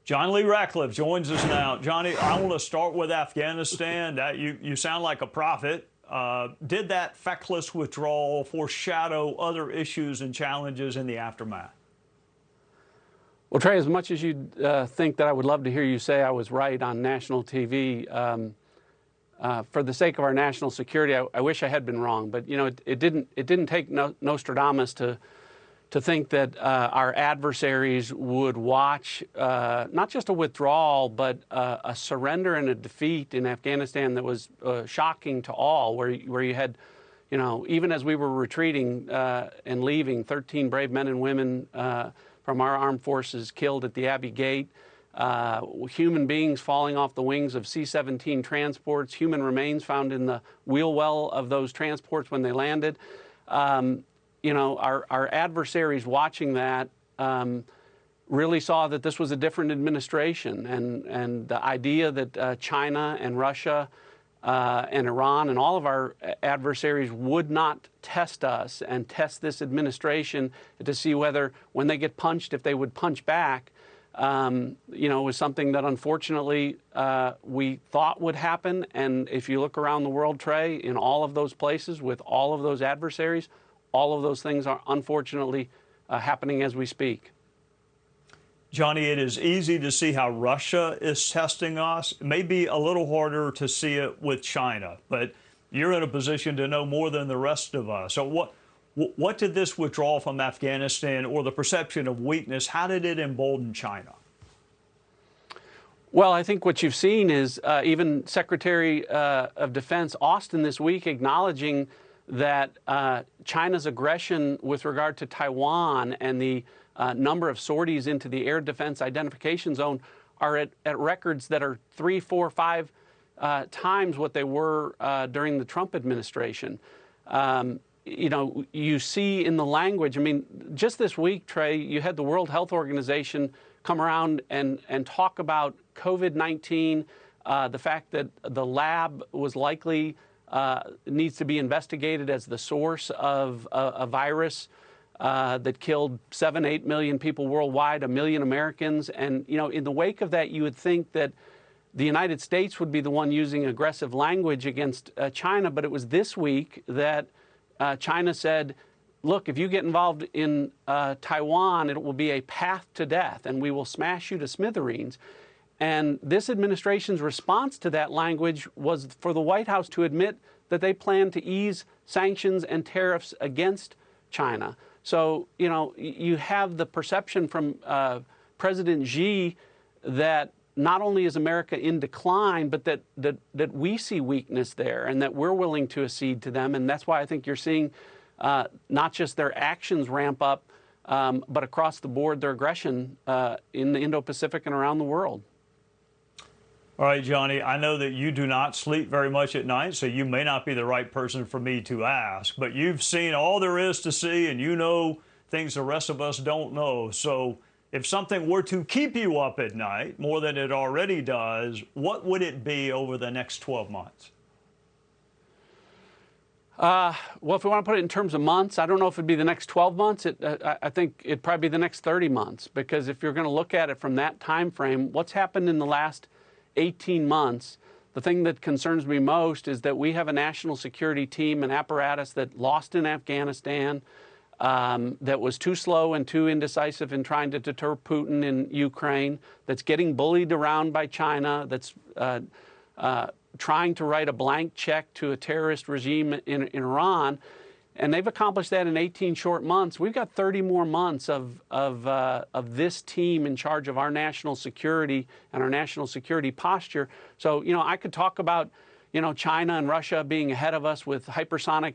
John Lee Ratcliffe joins us now. Johnny, I want to start with Afghanistan. You sound like a prophet. Did that feckless withdrawal foreshadow other issues and challenges in the aftermath? Well, Trey, as much as you think that I would love to hear you say I was right on national TV, for the sake of our national security, I wish I had been wrong. But you know, it didn't take Nostradamus to think that our adversaries would watch not just a withdrawal, but a surrender and a defeat in Afghanistan that was shocking to all, where you had, you know, even as we were retreating and leaving, 13 brave men and women from our armed forces killed at the Abbey Gate, human beings falling off the wings of C-17 transports, human remains found in the wheel well of those transports when they landed. You know, our adversaries watching that really saw that this was a different administration, and the idea that China and Russia and Iran and all of our adversaries would not test us and test this administration to see whether, when they get punched, if they would punch back, you know, was something that unfortunately we thought would happen. And if you look around the world, Trey, in all of those places with all of those adversaries, all of those things are unfortunately happening as we speak. Johnny, it is easy to see how Russia is testing us. It may be a little harder to see it with China, but you're in a position to know more than the rest of us. So what did this withdrawal from Afghanistan, or the perception of weakness, how did it embolden China? Well, I think what you've seen is even Secretary of Defense Austin this week acknowledging that China's aggression with regard to Taiwan and the number of sorties into the air defense identification zone are at records that are 3, 4, 5 times what they were during the Trump administration. You know, you see in the language, I mean, just this week, Trey, you had the World Health Organization come around and talk about COVID-19, the fact that the lab was likely needs to be investigated as the source of a virus that killed 7, 8 million people worldwide, 1 million Americans. And, you know, in the wake of that, you would think that the United States would be the one using aggressive language against China. But it was this week that China said, look, if you get involved in Taiwan, it will be a path to death, and we will smash you to smithereens. And this administration's response to that language was for the White House to admit that they plan to ease sanctions and tariffs against China. So, you know, you have the perception from President Xi that not only is America in decline, but that we see weakness there and that we're willing to accede to them. And that's why I think you're seeing not just their actions ramp up, but across the board, their aggression in the Indo-Pacific and around the world. All right, Johnny, I know that you do not sleep very much at night, so you may not be the right person for me to ask, but you've seen all there is to see, and you know things the rest of us don't know. So if something were to keep you up at night more than it already does, what would it be over the next 12 months? Well, if we want to put it in terms of months, I don't know if it'd be the next 12 months. I think it'd probably be the next 30 months, because if you're going to look at it from that time frame, what's happened in the last 18 months, the thing that concerns me most is that we have a national security team and apparatus that lost in Afghanistan, that was too slow and too indecisive in trying to deter Putin in Ukraine, that's getting bullied around by China, that's trying to write a blank check to a terrorist regime in Iran. And they've accomplished that in 18 short months. We've got 30 more months of this team in charge of our national security and our national security posture. So, you know, I could talk about, you know, China and Russia being ahead of us with hypersonic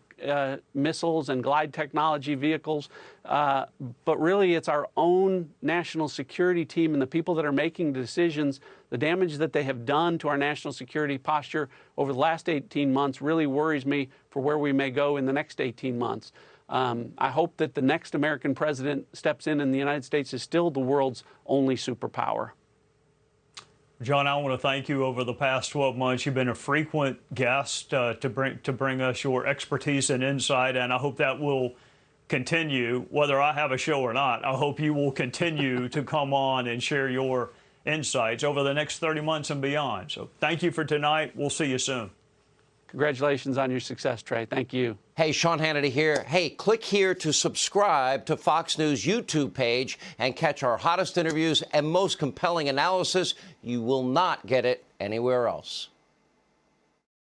missiles and glide technology vehicles. But really, it's our own national security team and the people that are making the decisions. The damage that they have done to our national security posture over the last 18 months really worries me for where we may go in the next 18 months. I hope that the next American president steps in and the United States is still the world's only superpower. John, I want to thank you. Over the past 12 months, you've been a frequent guest to bring us your expertise and insight, and I hope that will continue, whether I have a show or not. I hope you will continue to come on and share your insights over the next 30 months and beyond. So thank you for tonight. We'll see you soon. Congratulations on your success, Trey. Thank you. Hey, Sean Hannity here. Hey, click here to subscribe to Fox News YouTube page and catch our hottest interviews and most compelling analysis. You will not get it anywhere else.